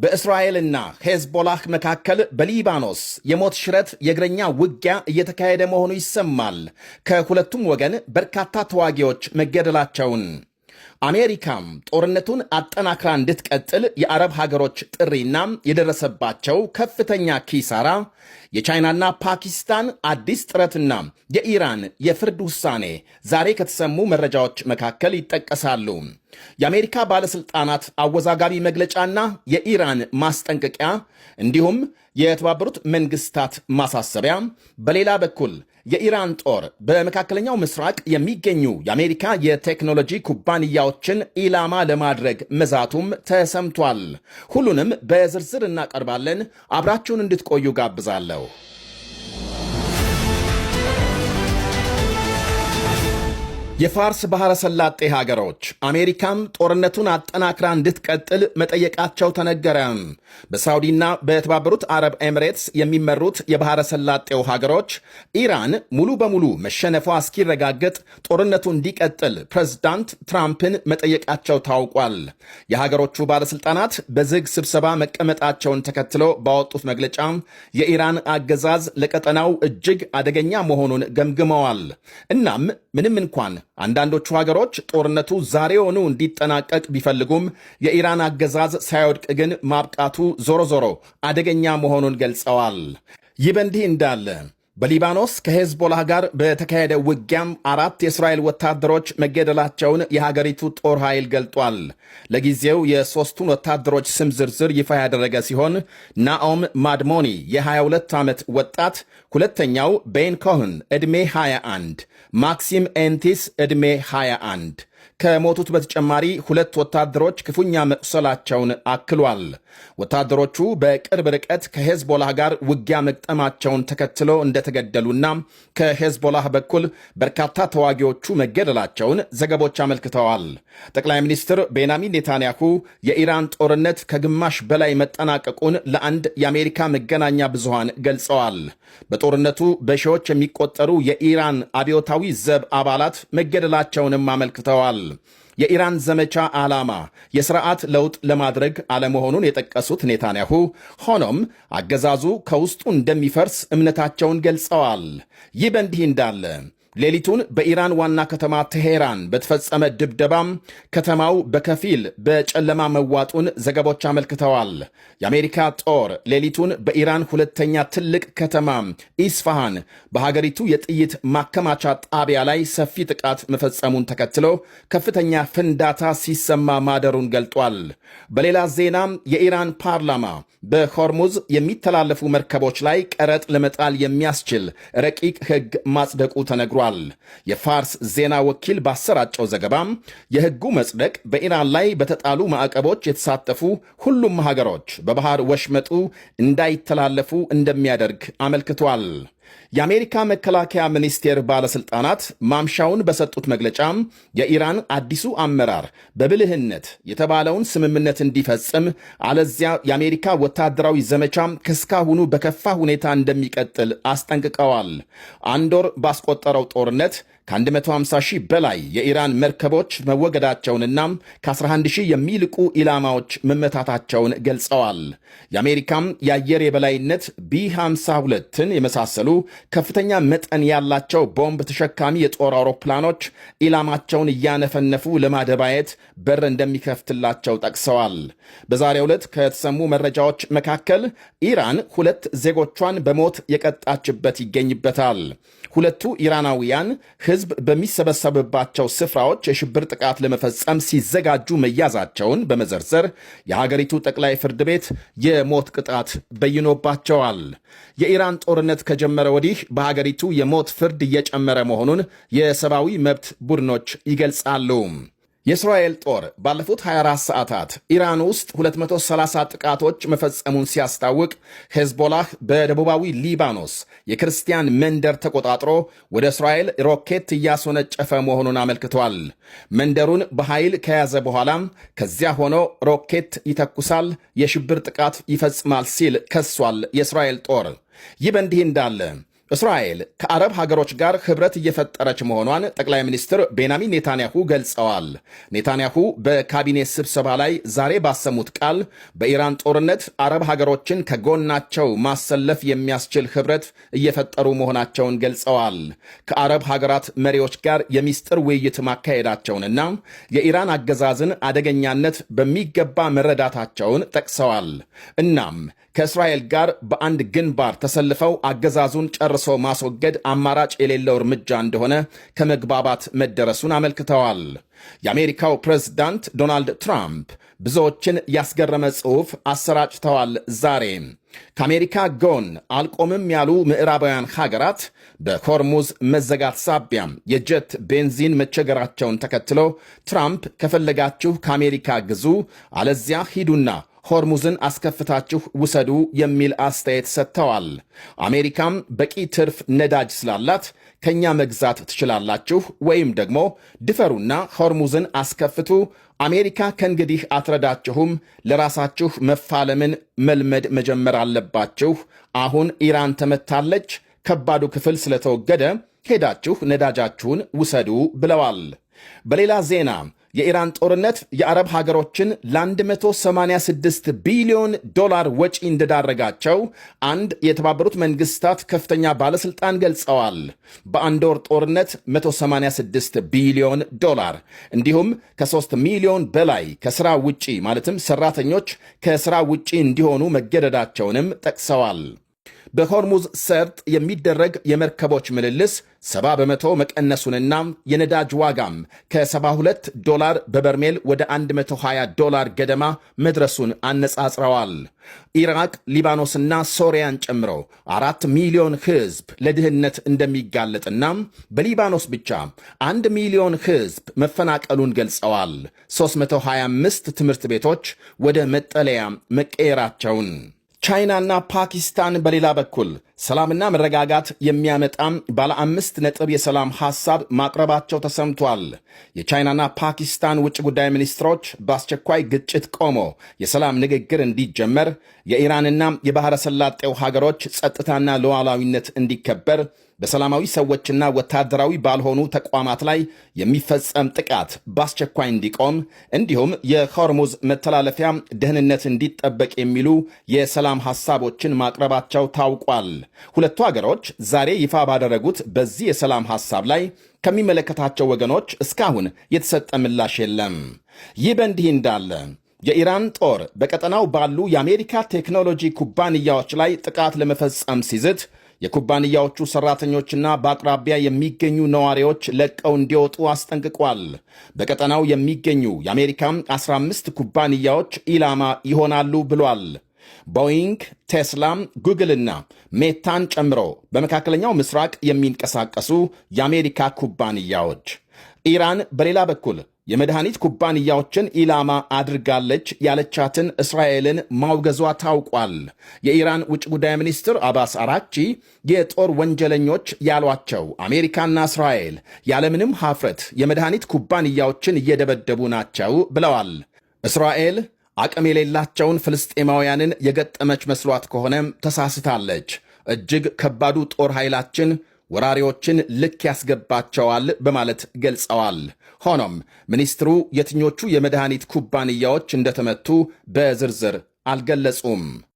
በእስራኤልና ሄዝቦላህ መካከል በሊባኖስ የሞት ሽረት የእግረኛ ውጊያ እየተካሄደ መሆኑ ይሰማል። ከሁለቱም ወገን በርካታ ተዋጊዎች መገደላቸውን አሜሪካም ጦርነቱን አጠናክራ እንድትቀጥል የአረብ ሀገሮች ጥሪና የደረሰባቸው ከፍተኛ ኪሳራ፣ የቻይናና ፓኪስታን አዲስ ጥረትና የኢራን የፍርድ ውሳኔ ዛሬ ከተሰሙ መረጃዎች መካከል ይጠቀሳሉ። የአሜሪካ ባለሥልጣናት አወዛጋቢ መግለጫና የኢራን ማስጠንቀቂያ እንዲሁም የተባበሩት መንግስታት ማሳሰቢያ። በሌላ በኩል የኢራን ጦር በመካከለኛው ምስራቅ የሚገኙ የአሜሪካ የቴክኖሎጂ ኩባንያዎችን ኢላማ ለማድረግ መዛቱም ተሰምቷል። ሁሉንም በዝርዝር እናቀርባለን። አብራችሁን እንድትቆዩ ጋብዛለሁ። የፋርስ ባህረ ሰላጤ ሀገሮች አሜሪካም ጦርነቱን አጠናክራ እንድትቀጥል መጠየቃቸው ተነገረ። በሳውዲና በተባበሩት አረብ ኤሚሬትስ የሚመሩት የባህረ ሰላጤው ሀገሮች ኢራን ሙሉ በሙሉ መሸነፏ እስኪረጋገጥ ጦርነቱ እንዲቀጥል ፕሬዝዳንት ትራምፕን መጠየቃቸው ታውቋል። የሀገሮቹ ባለሥልጣናት በዝግ ስብሰባ መቀመጣቸውን ተከትሎ ባወጡት መግለጫ የኢራን አገዛዝ ለቀጠናው እጅግ አደገኛ መሆኑን ገምግመዋል። እናም ምንም እንኳን አንዳንዶቹ ሀገሮች ጦርነቱ ዛሬውኑ እንዲጠናቀቅ ቢፈልጉም የኢራን አገዛዝ ሳይወድቅ ግን ማብቃቱ ዞሮ ዞሮ አደገኛ መሆኑን ገልጸዋል። ይህ በእንዲህ እንዳለ በሊባኖስ ከሄዝቦላህ ጋር በተካሄደ ውጊያም 4 የእስራኤል ወታደሮች መገደላቸውን የሀገሪቱ ጦር ኃይል ገልጧል። ለጊዜው የሦስቱን ወታደሮች ስም ዝርዝር ይፋ ያደረገ ሲሆን ናኦም ማድሞኒ የ22 ዓመት ወጣት፣ ሁለተኛው ቤን ኮህን ዕድሜ 21፣ ማክሲም ኤንቲስ ዕድሜ 21 ከሞቱት በተጨማሪ 2 ወታደሮች ክፉኛ መቁሰላቸውን አክሏል። ወታደሮቹ በቅርብ ርቀት ከሄዝቦላህ ጋር ውጊያ መቅጠማቸውን ተከትሎ እንደተገደሉና ከሄዝቦላህ በኩል በርካታ ተዋጊዎቹ መገደላቸውን ዘገቦች አመልክተዋል። ጠቅላይ ሚኒስትር ቤንያሚን ኔታንያሁ የኢራን ጦርነት ከግማሽ በላይ መጠናቀቁን ለአንድ የአሜሪካ መገናኛ ብዙሃን ገልጸዋል። በጦርነቱ በሺዎች የሚቆጠሩ የኢራን አብዮታዊ ዘብ አባላት መገደላቸውንም አመልክተዋል። የኢራን ዘመቻ ዓላማ የሥርዓት ለውጥ ለማድረግ አለመሆኑን የጠቀሱት ኔታንያሁ ሆኖም አገዛዙ ከውስጡ እንደሚፈርስ እምነታቸውን ገልጸዋል። ይህ በእንዲህ እንዳለ ሌሊቱን በኢራን ዋና ከተማ ቴሄራን በተፈጸመ ድብደባም ከተማው በከፊል በጨለማ መዋጡን ዘገቦች አመልክተዋል። የአሜሪካ ጦር ሌሊቱን በኢራን ሁለተኛ ትልቅ ከተማ ኢስፋሃን በሀገሪቱ የጥይት ማከማቻ ጣቢያ ላይ ሰፊ ጥቃት መፈጸሙን ተከትሎ ከፍተኛ ፍንዳታ ሲሰማ ማደሩን ገልጧል። በሌላ ዜና የኢራን ፓርላማ በሆርሙዝ የሚተላለፉ መርከቦች ላይ ቀረጥ ለመጣል የሚያስችል ረቂቅ ሕግ ማጽደቁ ተነግሯል። የፋርስ ዜና ወኪል ባሰራጨው ዘገባም የሕጉ መጽደቅ በኢራን ላይ በተጣሉ ማዕቀቦች የተሳተፉ ሁሉም ሀገሮች በባህር ወሽመጡ እንዳይተላለፉ እንደሚያደርግ አመልክቷል። የአሜሪካ መከላከያ ሚኒስቴር ባለሥልጣናት ማምሻውን በሰጡት መግለጫም የኢራን አዲሱ አመራር በብልህነት የተባለውን ስምምነት እንዲፈጽም አለዚያ የአሜሪካ ወታደራዊ ዘመቻም ከስካሁኑ በከፋ ሁኔታ እንደሚቀጥል አስጠንቅቀዋል። አንድ ወር ባስቆጠረው ጦርነት ከ150 ሺህ በላይ የኢራን መርከቦች መወገዳቸውንና ከ11 ሺህ የሚልቁ ኢላማዎች መመታታቸውን ገልጸዋል። የአሜሪካም የአየር የበላይነት ቢ52ን የመሳሰሉ ከፍተኛ መጠን ያላቸው ቦምብ ተሸካሚ የጦር አውሮፕላኖች ኢላማቸውን እያነፈነፉ ለማደባየት በር እንደሚከፍትላቸው ጠቅሰዋል። በዛሬው ዕለት ከተሰሙ መረጃዎች መካከል ኢራን 2 ዜጎቿን በሞት የቀጣችበት ይገኝበታል። ሁለቱ ኢራናውያን ሕዝብ በሚሰበሰብባቸው ስፍራዎች የሽብር ጥቃት ለመፈጸም ሲዘጋጁ መያዛቸውን በመዘርዘር የሀገሪቱ ጠቅላይ ፍርድ ቤት የሞት ቅጣት በይኖባቸዋል። የኢራን ጦርነት ከጀመረ ወዲህ በሀገሪቱ የሞት ፍርድ እየጨመረ መሆኑን የሰብአዊ መብት ቡድኖች ይገልጻሉ። የእስራኤል ጦር ባለፉት 24 ሰዓታት ኢራን ውስጥ 230 ጥቃቶች መፈጸሙን ሲያስታውቅ ሄዝቦላህ በደቡባዊ ሊባኖስ የክርስቲያን መንደር ተቆጣጥሮ ወደ እስራኤል ሮኬት እያስወነጨፈ መሆኑን አመልክቷል። መንደሩን በኃይል ከያዘ በኋላም ከዚያ ሆኖ ሮኬት ይተኩሳል፣ የሽብር ጥቃት ይፈጽማል ሲል ከሷል የእስራኤል ጦር። ይህ በእንዲህ እንዳለ እስራኤል ከአረብ ሀገሮች ጋር ኅብረት እየፈጠረች መሆኗን ጠቅላይ ሚኒስትር ቤንያሚን ኔታንያሁ ገልጸዋል። ኔታንያሁ በካቢኔ ስብሰባ ላይ ዛሬ ባሰሙት ቃል በኢራን ጦርነት አረብ ሀገሮችን ከጎናቸው ማሰለፍ የሚያስችል ኅብረት እየፈጠሩ መሆናቸውን ገልጸዋል። ከአረብ ሀገራት መሪዎች ጋር የሚስጥር ውይይት ማካሄዳቸውንና የኢራን አገዛዝን አደገኛነት በሚገባ መረዳታቸውን ጠቅሰዋል። እናም ከእስራኤል ጋር በአንድ ግንባር ተሰልፈው አገዛዙን ጨርሶ ማስወገድ አማራጭ የሌለው እርምጃ እንደሆነ ከመግባባት መደረሱን አመልክተዋል። የአሜሪካው ፕሬዝዳንት ዶናልድ ትራምፕ ብዙዎችን ያስገረመ ጽሑፍ አሰራጭተዋል። ዛሬ ከአሜሪካ ጎን አልቆምም ያሉ ምዕራባውያን ሀገራት በሆርሙዝ መዘጋት ሳቢያ የጀት ቤንዚን መቸገራቸውን ተከትሎ ትራምፕ ከፈለጋችሁ ከአሜሪካ ግዙ፣ አለዚያ ሂዱና ሆርሙዝን አስከፍታችሁ ውሰዱ የሚል አስተያየት ሰጥተዋል። አሜሪካም በቂ ትርፍ ነዳጅ ስላላት ከኛ መግዛት ትችላላችሁ፣ ወይም ደግሞ ድፈሩና ሆርሙዝን አስከፍቱ። አሜሪካ ከእንግዲህ አትረዳችሁም፣ ለራሳችሁ መፋለምን መልመድ መጀመር አለባችሁ። አሁን ኢራን ተመታለች፣ ከባዱ ክፍል ስለተወገደ ሄዳችሁ ነዳጃችሁን ውሰዱ ብለዋል። በሌላ ዜና የኢራን ጦርነት የአረብ ሀገሮችን ለ186 ቢሊዮን ዶላር ወጪ እንደዳረጋቸው አንድ የተባበሩት መንግስታት ከፍተኛ ባለሥልጣን ገልጸዋል። በአንድ ወር ጦርነት 186 ቢሊዮን ዶላር እንዲሁም ከ3 ሚሊዮን በላይ ከሥራ ውጪ ማለትም ሠራተኞች ከሥራ ውጪ እንዲሆኑ መገደዳቸውንም ጠቅሰዋል። በሆርሙዝ ሰርጥ የሚደረግ የመርከቦች ምልልስ 70 በመቶ መቀነሱንና የነዳጅ ዋጋም ከ72 ዶላር በበርሜል ወደ 120 ዶላር ገደማ መድረሱን አነጻጽረዋል። ኢራቅ፣ ሊባኖስና ሶሪያን ጨምሮ 4 ሚሊዮን ሕዝብ ለድህነት እንደሚጋለጥና በሊባኖስ ብቻ 1 ሚሊዮን ሕዝብ መፈናቀሉን ገልጸዋል። 325 ትምህርት ቤቶች ወደ መጠለያ መቀየራቸውን ቻይናና ፓኪስታን በሌላ በኩል ሰላምና መረጋጋት የሚያመጣም ባለ 5 ነጥብ የሰላም ሐሳብ ማቅረባቸው ተሰምቷል። የቻይናና ፓኪስታን ውጭ ጉዳይ ሚኒስትሮች በአስቸኳይ ግጭት ቆሞ የሰላም ንግግር እንዲጀመር፣ የኢራንና የባሕረ ሰላጤው ሀገሮች ጸጥታና ሉዓላዊነት እንዲከበር፣ በሰላማዊ ሰዎችና ወታደራዊ ባልሆኑ ተቋማት ላይ የሚፈጸም ጥቃት በአስቸኳይ እንዲቆም እንዲሁም የሆርሙዝ መተላለፊያ ደህንነት እንዲጠበቅ የሚሉ የሰላም ሐሳቦችን ማቅረባቸው ታውቋል። ሁለቱ አገሮች ዛሬ ይፋ ባደረጉት በዚህ የሰላም ሐሳብ ላይ ከሚመለከታቸው ወገኖች እስካሁን የተሰጠ ምላሽ የለም። ይህ በእንዲህ እንዳለ የኢራን ጦር በቀጠናው ባሉ የአሜሪካ ቴክኖሎጂ ኩባንያዎች ላይ ጥቃት ለመፈጸም ሲዝት የኩባንያዎቹ ሠራተኞችና በአቅራቢያ የሚገኙ ነዋሪዎች ለቀው እንዲወጡ አስጠንቅቋል። በቀጠናው የሚገኙ የአሜሪካ 15 ኩባንያዎች ኢላማ ይሆናሉ ብሏል። ቦይንግ፣ ቴስላ፣ ጉግልና ሜታን ጨምሮ በመካከለኛው ምስራቅ የሚንቀሳቀሱ የአሜሪካ ኩባንያዎች። ኢራን በሌላ በኩል የመድኃኒት ኩባንያዎችን ኢላማ አድርጋለች ያለቻትን እስራኤልን ማውገዟ ታውቋል። የኢራን ውጭ ጉዳይ ሚኒስትር አባስ አራቺ የጦር ወንጀለኞች ያሏቸው አሜሪካና እስራኤል ያለምንም ሐፍረት የመድኃኒት ኩባንያዎችን እየደበደቡ ናቸው ብለዋል። እስራኤል አቅም የሌላቸውን ፍልስጤማውያንን የገጠመች መስሏት ከሆነም ተሳስታለች። እጅግ ከባዱ ጦር ኃይላችን ወራሪዎችን ልክ ያስገባቸዋል በማለት ገልጸዋል። ሆኖም ሚኒስትሩ የትኞቹ የመድኃኒት ኩባንያዎች እንደተመቱ በዝርዝር አልገለጹም።